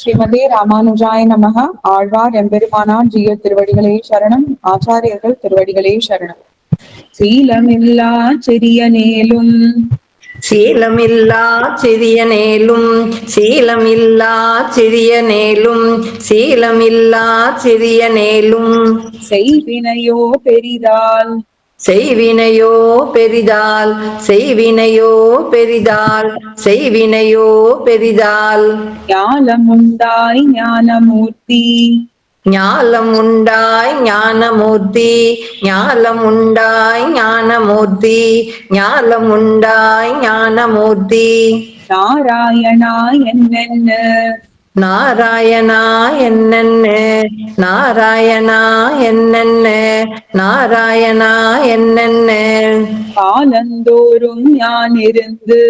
ஸ்ரீமதே ராமானுஜாய நமக. ஆழ்வார் எம்பெருமானார் ஜீய திருவடிகளே சரணம். ஆச்சாரியர்கள் திருவடிகளே சரணம். சீலமில்லா சிறியனேலும் சீலமில்லா சிறியனேலும் சீலமில்லா சிறியனேலும் சீலமில்லா சிறியனேலும் செய்வினையோ பெரிதால் செய்வினையோ பெரிதால் செய்வினையோ பெரிதால் செய்வினையோ பெரிதால் ஞாலமுண்டாய் ஞானமூர்த்தி ஞாலம் உண்டாய் ஞானமூர்த்தி ஞாலம் உண்டாய் ஞானமூர்த்தி ஞாலம் உண்டாய் ஞானமூர்த்தி நாராயணா என்னென்ன நாராயணா என்னென்ன நாராயணா என்னென்ன நாராயணா என்னென்ன காலந்தோறும் யானிருந்து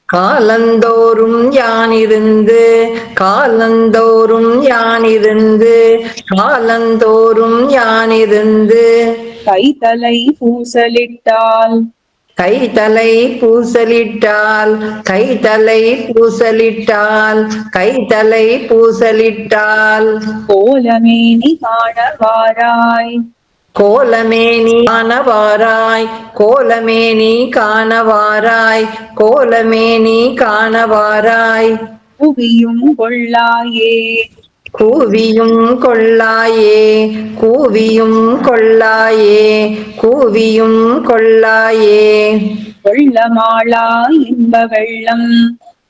காலந்தோறும் யானிருந்து காலந்தோறும் யானிருந்து காலந்தோறும் யானிருந்து கைத்தலை பூசலிட்டால் கைத்தலை பூசலிட்டால் கைத்தலை பூசலிட்டால் கைத்தலை பூசலிட்டால் கோலமேனி காணவாராய் கோலமேனி காணவாராய் கோலமேனி காணவாராய் கோலமேனி காணவாராய் புவியும் கொள்ளாயே கூவியும் கொள்ளாயே கூவியும் கொள்ளாயே கூவியும் கொள்ளாயே கொள்ளமாளா இன்ப வெள்ளம்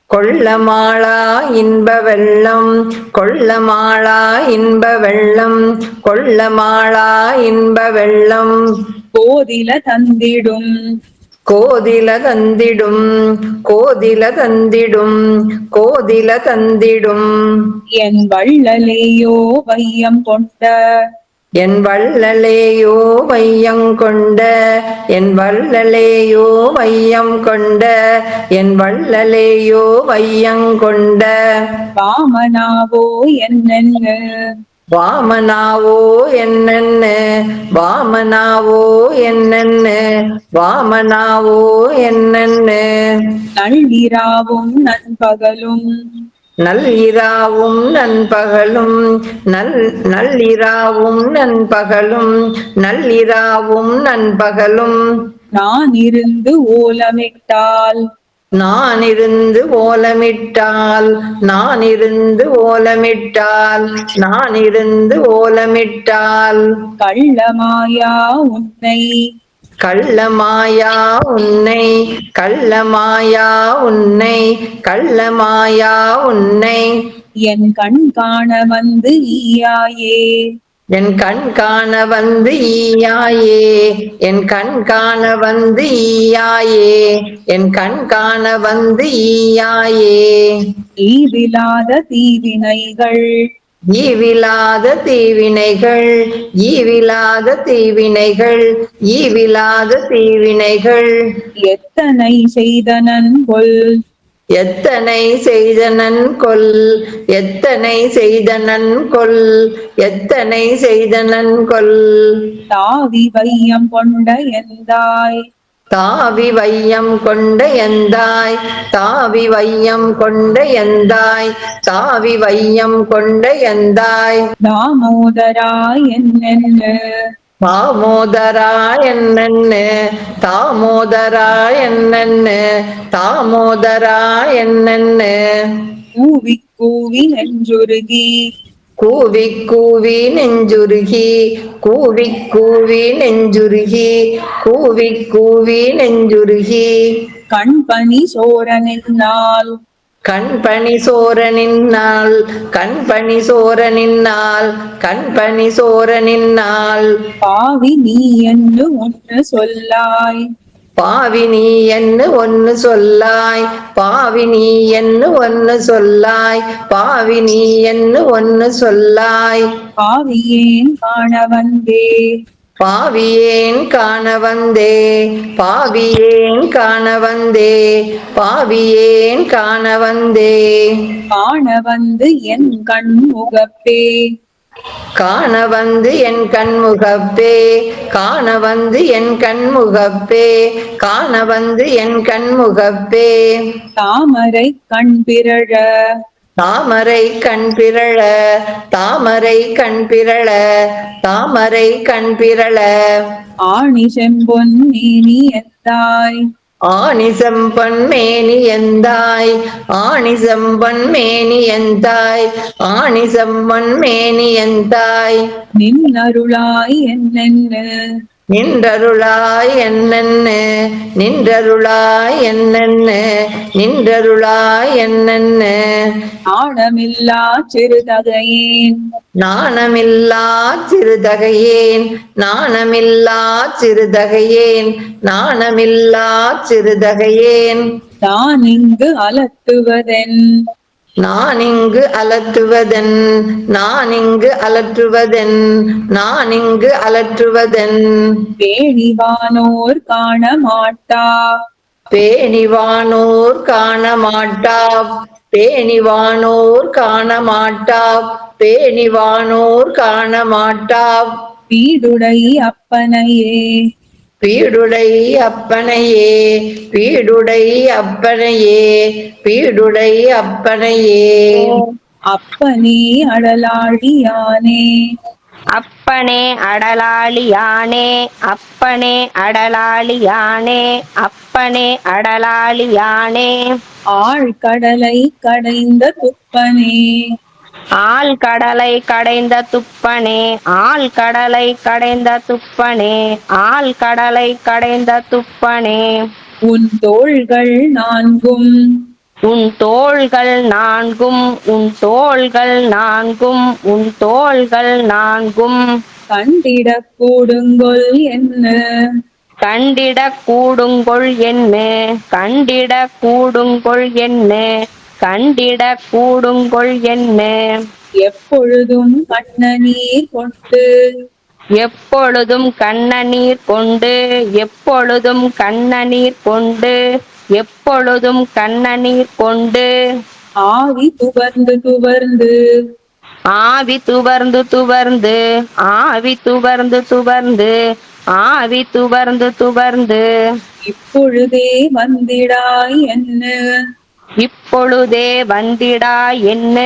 கொள்ளமாளா இன்ப வெள்ளம் கொள்ளமாளா இன்ப வெள்ளம் கொள்ளமாளா இன்ப வெள்ளம் கோதில தந்திடும் கோதில தந்திடும் கோதில தந்திடும் கோதில தந்திடும் என் வள்ளலேயோ வையம் கொண்ட என் வள்ளலேயோ வையம் கொண்ட என் வள்ளலேயோ வையம் கொண்ட என் வள்ளலேயோ வையம் கொண்ட வாமனாவோ என்னென்ன வாமனாவோ என்னென்ன வாமனாவோ என்னென்ன வாமனாவோ என்னென்ன நள்ளிராவும் நண்பகலும் நள்ளிராவும் நண்பகலும் நள்ளிராவும் நண்பகலும் நள்ளிராவும் நண்பகலும் நான் இருந்து ஓலமிட்டால் நான் இருந்து ஓலமிட்டால் நான் இருந்து ஓலமிட்டால் நான் இருந்து ஓலமிட்டால் கள்ளமாயா உன்னை கள்ளமாயா உன்னை கள்ளமாயா உன்னை கள்ளமாயா உன்னை என் கண் காண வந்து ஈயாயே என் கண் காண வந்து ஈயாயே என் கண் காண வந்து ஈயாயே என் கண் காண வந்து ஈயாயே ஈவிலாத தீவினைகள் ஈவிலாத தீவினைகள் ஈவிலாத தீவினைகள் ஈவிலாத தீவினைகள் எத்தனை செய்தனன் கொல் எத்தனை செய்தனன் கொல் எத்தனை செய்தனன் கொல் எத்தனை செய்தனன் கொல் தாவி வையம் கொண்ட எந்தாய் தாவி வையம் கொண்ட எந்தாய் தாவி வையம் கொண்ட எந்தாய் தாவி வையம் கொண்ட எந்தாய் தாமோதராய் என்னென்ன தாமோதரா என்னென்ன தாமோதரா என்னென்ன தாமோதரா என்னென்ன கூவி கூவி நெஞ்சுருகி கூவி கூவி நெஞ்சுருகி கூவி கூவி நெஞ்சுருகி கூவி கூவி நெஞ்சுருகி கண்பனி சோரனின்னால் கண்பனி சோரனின்னால் கண்பனி சோரனின்னால் கண்பனி சோரனின்னால் பாவி நீ என்று ஒன்று சொல்லாய் பாவி நீ என்ன ஒன்னு சொல்லாய் பாவி நீ என்ன ஒன்னு சொல்லாய் பாவி நீ என்ன ஒன்னு சொல்லாய் பாவியேன் காண வந்தே பாவியேன் காண வந்தே பாவியேன் காண வந்தே பாவியேன் காண வந்தே காண வந்து என் கண் முகப்பே காண வந்து என் கண்முகப்பே காண வந்து என் கண்முகப்பே காண வந்து என் கண்முகப்பே தாமரை கண் பிறழ தாமரை கண் பிறழ தாமரை கண் பிறழ தாமரை கண் பிறழ ஆணி செம்பொன் மேனி எந்தாய் ஆணிசம்பன் மேனி எந்தாய் ஆணிசம்பன் மேனி எந்தாய் ஆணிசம்பன் மேனி எந்தாய் நின்னருளாய் என்னென்னு நின்றருளாய் என்னென்னு நின்றருளாய் என்னென்னு நின்றருளாய் என்னென்னு ஆணமில்லா சிறுதகையேன் நாணமில்லா சிறுதகையேன் நாணமில்லா சிறுதகையேன் நாணமில்லா சிறுதகையேன் நான் இங்கு அலட்டுவதென் நான் இங்கு அலற்றுவதென் நான் இங்கு அலற்றுவதென் நான் இங்கு அலற்றுவதென் பேணிவானோர் காண மாட்டா பேணிவானோர் காண மாட்டா பேணிவானோர் காண மாட்டா பேணிவானோர் காண மாட்டா பீடுடை அப்பனையே பீடுடை அப்பனையே பீடுடை அப்பனையே பீடுடை அப்பனையே அப்பனே அடலாழியானே அப்பனே அடலாழியானே அப்பனே அடலாழியானே அப்பனே அடலாழியானே ஆழ்கடலை கடைந்த துப்பனே ஆழ்கடலை கடைந்த துப்பனே ஆழ்கடலை கடைந்த துப்பனே ஆழ்கடலை கடைந்த துப்பனே உன் தோள்கள் நான்கும் உன் தோள்கள் நான்கும் உன் தோள்கள் நான்கும் உன் தோள்கள் நான்கும் கண்டிடக் கூடுங்கொல் என்ன கண்டிட கூடுங்கொள் என்ன கண்டிட கூடுங்கொள் என்ன கண்டிட கூடுங்கொள் என்ன எப்பொழுதும் கண்ண நீர் கொண்டு எப்பொழுதும் கண்ணநீர் கொண்டு எப்பொழுதும் கண்ணநீர் கொண்டு எப்பொழுதும் கண்ணநீர் கொண்டு ஆவி துவர்ந்து துவர்ந்து ஆவி துவர்ந்து துவர்ந்து ஆவி துவர்ந்து துவர்ந்து ஆவி துவர்ந்து துவர்ந்து இப்பொழுதே வந்திடாய் என்ன இப்பொழுதே வந்திடா என்ன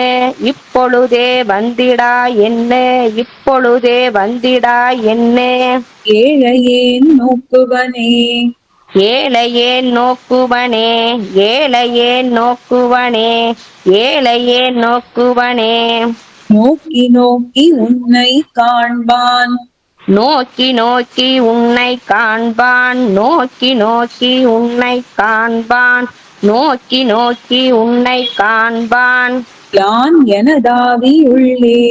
இப்பொழுதே வந்திடா என்ன இப்பொழுதே வந்திடா என்ன ஏழையேன் நோக்குவனே ஏழையே நோக்குவனே ஏழையே நோக்குவனே ஏழையே நோக்குவனே நோக்கி நோக்கி உன்னை காண்பான் நோக்கி நோக்கி உன்னை காண்பான் நோக்கி நோக்கி உன்னை காண்பான் நோக்கி நோக்கி உன்னை காண்பான் யான் எனதாவி உள்ளே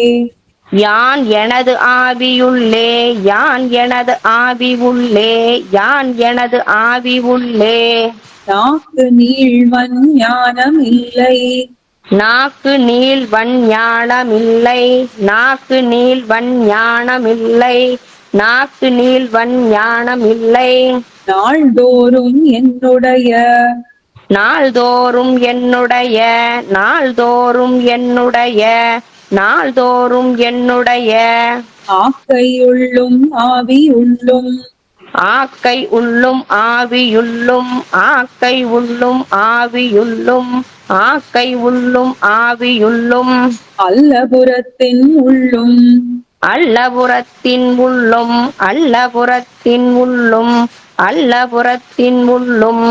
யான் எனது ஆவியுள்ளே யான் எனது ஆவி உள்ளே யான் எனது ஆவி உள்ளே நாக்கு நீள்வன் ஞானம் இல்லை நாக்கு நீள்வன் ஞானமில்லை நாக்கு நீள்வன் ஞானமில்லை நாக்கு நீள்வன் ஞானமில்லை நாள்தோறும் என்னுடைய நாள்தோறும் என்னுடைய நாள்தோறும் என்னுடைய நாள்தோறும் என்னுடைய ஆக்கையுள்ளும் ஆவியுள்ளும் ஆக்கை உள்ளும் ஆவியுள்ளும் ஆக்கை உள்ளும் ஆவியுள்ளும் ஆக்கை உள்ளும் ஆவியுள்ளும் அல்லபுரத்தின் உள்ளும் அல்லபுரத்தின் உள்ளும் அல்லபுரத்தின் உள்ளும் அல்லபுரத்தின் உள்ளும்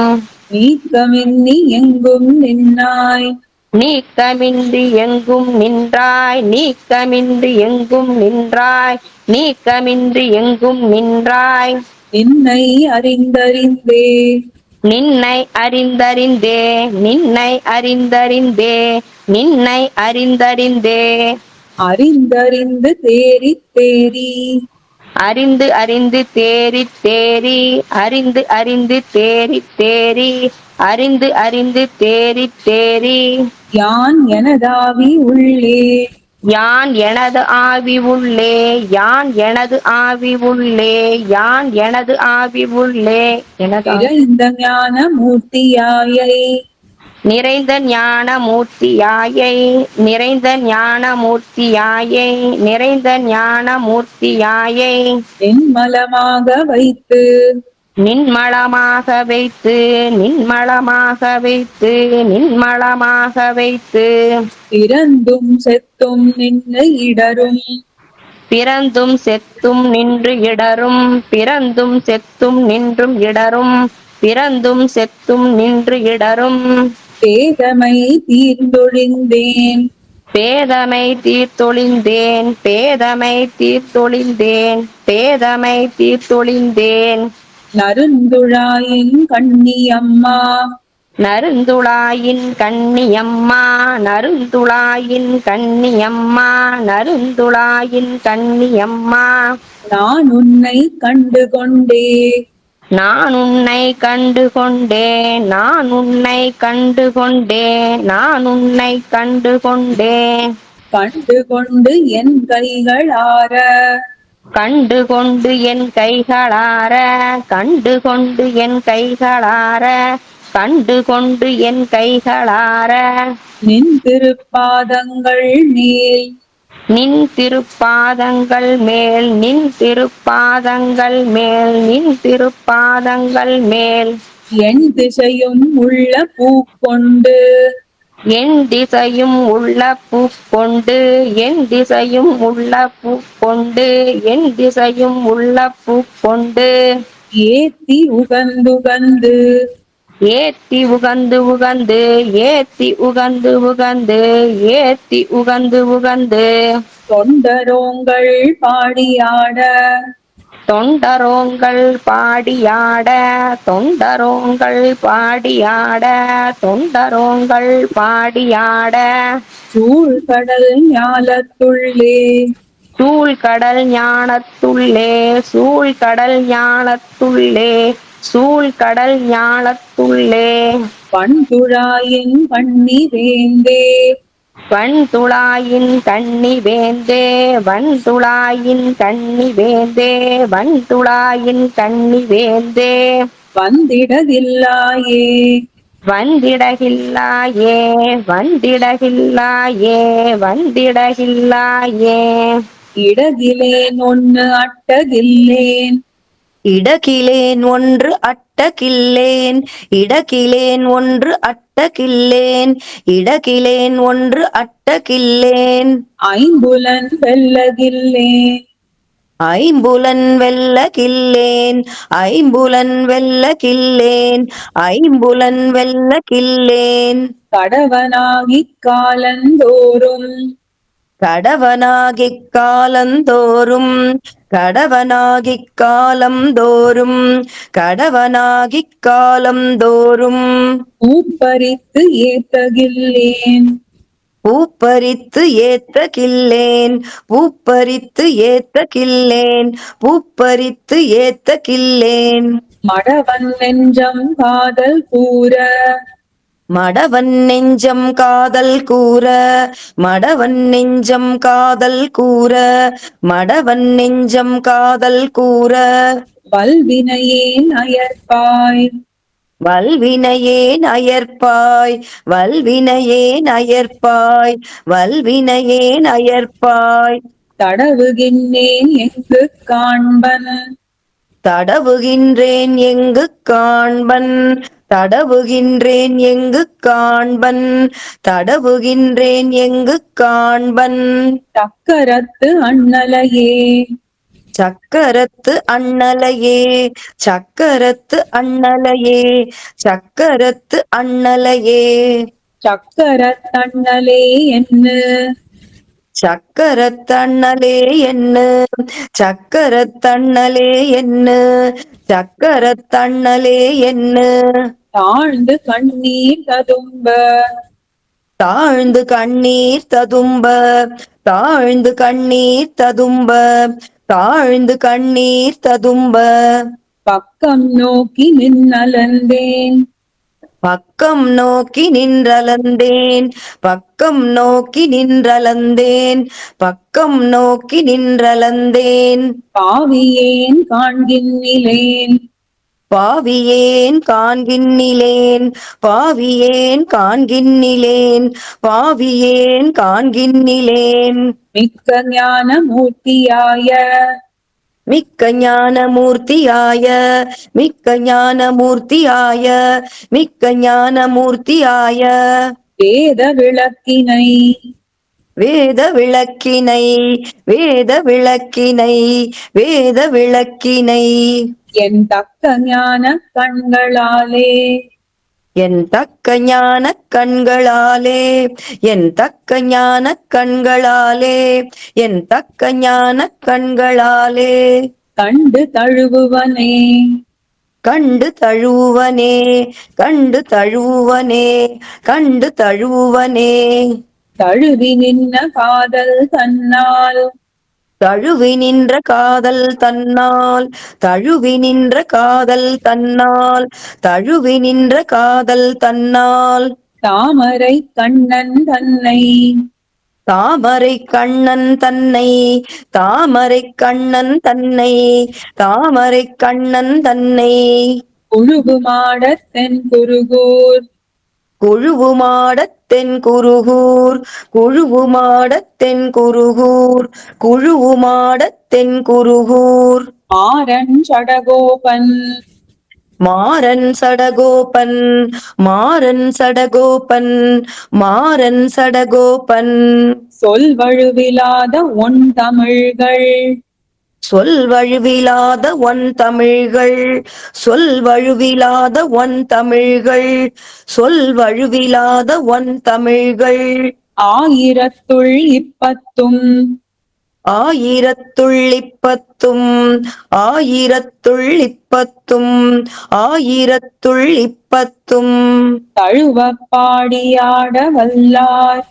நீக்கமின்னி எங்கும் நின்னாய் நீக்கமின்றி எங்கும் நின்றாய் நீக்கமின்றி எங்கும் நின்றாய் நீக்கமின்றி எங்கும் நின்றாய் நின்னை அறிந்தறிந்தே நின்னை அறிந்தறிந்தே நின்னை அறிந்தறிந்தே நின்னை அறிந்தறிந்தே அறிந்தறிந்து தேறி தேறி அறிந்து அறிந்து தேறி தேறி அறிந்து அறிந்து தேறி தேறி அறிந்து அறிந்து தேறி தேறி யான் எனதாவி உள்ளே யான் எனது ஆவி உள்ளே யான் எனது ஆவி உள்ளே யான் எனது ஆவி உள்ளே எனது நிறைந்த ஞான மூர்த்தியாயை நிறைந்த ஞான மூர்த்தியாயை நிறைந்த ஞான மூர்த்தியாயை நிறைந்த ஞான மூர்த்தியாயை நின்மலமாக வைத்து நின்மலமாக வைத்து நின்மலமாக வைத்து நின்மலமாக வைத்து பிறந்தும் செத்தும் நின்று இடரும் பிறந்தும் செத்தும் நின்று இடரும் பிறந்தும் செத்தும் நின்றும் இடரும் பிறந்தும் செத்தும் நின்று இடரும் பேதமை தீர்ந்தொழிந்தேன் பேதமை தீர்த்தொழிந்தேன் பேதமை தீர்த்தொழிந்தேன் பேதமை தீர்த்தொழிந்தேன் நறுந்துழாயின் கண்ணியம்மா நறுந்துழாயின் கண்ணியம்மா நறுந்துழாயின் கண்ணியம்மா நறுந்துழாயின் கண்ணியம்மா நான் உன்னை கண்டு கொண்டே நான் உன்னை கண்டு கொண்டேன் நான் உன்னை கண்டு கொண்டேன் நான் உன்னை கண்டு கொண்டேன் கண்டு கொண்டு என் கைகளார கண்டு கொண்டு என் கைகளார கண்டு கொண்டு என் கைகளார கண்டு கொண்டு என் கைகளார நின் திருப்பாதங்கள் மேல் நின் திருப்பாதங்கள் மேல் நின் திருப்பாதங்கள் மேல் நின் திருப்பாதங்கள் மேல் என் திசையும் உள்ள பூக்கொண்டு என் திசையும் உள்ள பூக்கொண்டு என் திசையும் உள்ள பூக்கொண்டு என் திசையும் உள்ள பூக்கொண்டு ஏத்தி உகந்துகந்து ஏத்தி உகந்து உகந்து ஏத்தி உகந்து உகந்து ஏத்தி உகந்து உகந்து தொண்டரோங்கள் பாடியாட தொண்டரோங்கள் பாடியாட தொண்டரோங்கள் பாடியாட தொண்டரோங்கள் பாடியாட சூழ்கடல் ஞாலத்துள்ளே சூழ்கடல் ஞானத்துள்ளே சூழ்கடல் ஞானத்துள்ளே சூழ்கடல் ஞானத்துள்ளே பண்துழாயின் பண்ணி வேந்தே வன்துழாயின் கண்ணி வேந்தே வன்துழாயின் கண்ணி வேந்தே வன்துழாயின் கண்ணி வேந்தே வந்திடதில்லாயே வந்திடகில்லாயே வந்திடகில்லாயே வந்திடகில்லாயே இடகிலேன் ஒன்னு அட்டகில்லேன் இடகிலேன் ஒன்று அட்டகில்லேன் இடகிலேன் ஒன்று அட்டகில்லேன் இடகிலேன் ஒன்று அட்டகில்லேன் ஐம்புலன் வெல்லகில்லேன் ஐம்புலன் வெல்லகில்லேன் ஐம்புலன் வெல்லகில்லேன் ஐம்புலன் வெல்லகில்லேன் கடவனாகிக் காலந்தோறும் கடவனாகிக் காலந்தோறும் கடவனாகிக் காலந்தோறும் கடவனாகிக் காலந்தோறும் பூப்பறித்து ஏத்தகில்லேன் பூப்பறித்து ஏத்தகில்லேன் பூப்பறித்து ஏத்தகில்லேன் பூப்பறித்து ஏத்தகில்லேன் மடவன் நெஞ்சம் காதல் கூற மடவன் நெஞ்சம் காதல் கூற மடவன் நெஞ்சம் காதல் கூற மடவன் நெஞ்சம் காதல் கூற வல்வினையேன் அயர்ப்பாய் வல்வினையேன் அயர்ப்பாய் வல்வினையேன் அயர்ப்பாய் வல்வினையேன் அயர்ப்பாய் தடவுகின்றேன் எங்கு காண்பன் தடவுகின்றேன் எங்கு காண்பன் தடவுகின்றேன் எங்கு காண்பன் தடவுகின்றேன் எங்கு காண்பன் சக்கரத்து அண்ணலையே சக்கரத்து அண்ணலையே சக்கரத்து அண்ணலையே சக்கரத்து அண்ணலையே சக்கரத்தண்ணலே என்று சக்கரத்தண்ணலே என்ன சக்கரத்தண்ணலே என்ன சக்கரத்தண்ணலே என்ன தாழ்ந்து கண்ணீர் ததும்ப தாழ்ந்து கண்ணீர் ததும்ப தாழ்ந்து கண்ணீர் ததும்ப தாழ்ந்து கண்ணீர் ததும்ப பக்கம் நோக்கி நின்னலந்தேன் பக்கம் நோக்கி நின்றலந்தேன் பக்கம் நோக்கி நின்றலந்தேன் பக்கம் நோக்கி நின்றலந்தேன் பாவியேன் காண்கின்னிலேன் பாவியேன் காண்கின்னிலேன் பாவியேன் காண்கின்னிலேன் பாவியேன் காண்கின்னிலேன் மிக்க ஞான மூர்த்தியாய மிக்க ஞானமூர்த்தியாய மிக்க ஞானமூர்த்தியாய மிக்க ஞானமூர்த்தியாய வேத விளக்கினை வேத விளக்கினை வேத விளக்கினை வேத விளக்கினை என் தக்க ஞான கண்களாலே என் தக்க ஞான கண்களாலே என் தக்க ஞான கண்களாலே என் தக்க ஞான கண்களாலே கண்டு தழுவுவனே கண்டு தழுவனே கண்டு தழுவனே கண்டு தழுவனே தழுவி நின்ன காதல் தன்னால் தழுவி நின்ற காதல் தன்னால் தழுவி நின்ற காதல் தன்னால் தழுவி நின்ற காதல் தன்னால் தாமரை கண்ணன் தன்னை தாமரை கண்ணன் தன்னை தாமரை கண்ணன் தன்னை தாமரை கண்ணன் தன்னை குழுகுமாடத் தென் குருகூர் குழுவுமாடத்தென் குருகூர் குழுவுமாடத்தென் குருகூர் குழுவுமாடத்தென் குருகூர் மாறன் சடகோபன் மாறன் சடகோபன் மாறன் சடகோபன் மாறன் சடகோபன் சொல் வழுவிலாத ஒன் தமிழ்கள் சொல் வழுவிலாத ஒன் தமிழ்கள் சொல் வழுவிலாத ஒன் தமிழ்கள் சொல் வழுவிலாத ஒன் தமிழ்கள் ஆயிரத்துள் இப்பத்தும் ஆயிரத்துள் இப்பத்தும் ஆயிரத்துள் இப்பத்தும் ஆயிரத்துள் இப்பத்தும் தழுவப் பாடியாட வல்லார்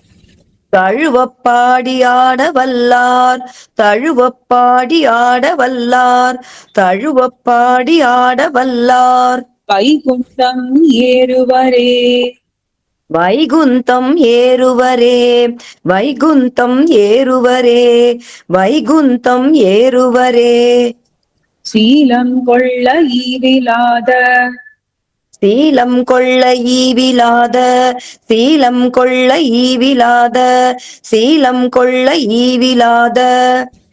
தழுவப்பாடி ஆட வல்லார் தழுவப்பாடி ஆட வல்லார் தழுவப்பாடி ஆட வல்லார் வைகுண்டம் ஏறுவரே வைகுந்தம் ஏறுவரே வைகுந்தம் ஏறுவரே வைகுந்தம் ஏறுவரே சீலம் கொள்ள ஈவிலாத சீலம் கொள்ள ஈவிலாத சீலம் கொள்ள ஈவிலாத சீலம் கொள்ள ஈவிலாத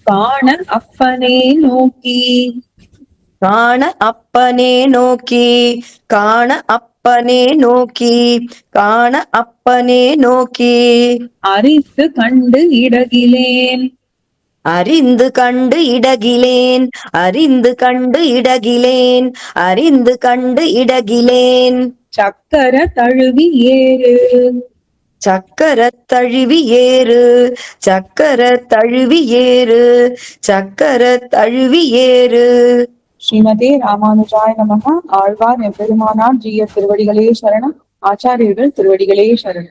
காண அப்பனே நோக்கி காண அப்பனே நோக்கி காண அப்பனே நோக்கி காண அப்பனே நோக்கி அறிந்து கண்டு இடகிலேன் அறிந்து கண்டு இடகிலேன் அறிந்து கண்டு இடகிலேன் அறிந்து கண்டு இடகிலேன் சக்கர தழுவி ஏறு சக்கர தழுவி ஏறு சக்கர தழுவி ஏறு சக்கர தழுவி ஏறு ஸ்ரீமதே ராமானுஜாய நமக. ஆழ்வார் எம்பெருமானார் ஜீய திருவடிகளே சரணம். ஆச்சாரியர்கள் திருவடிகளே சரணம்.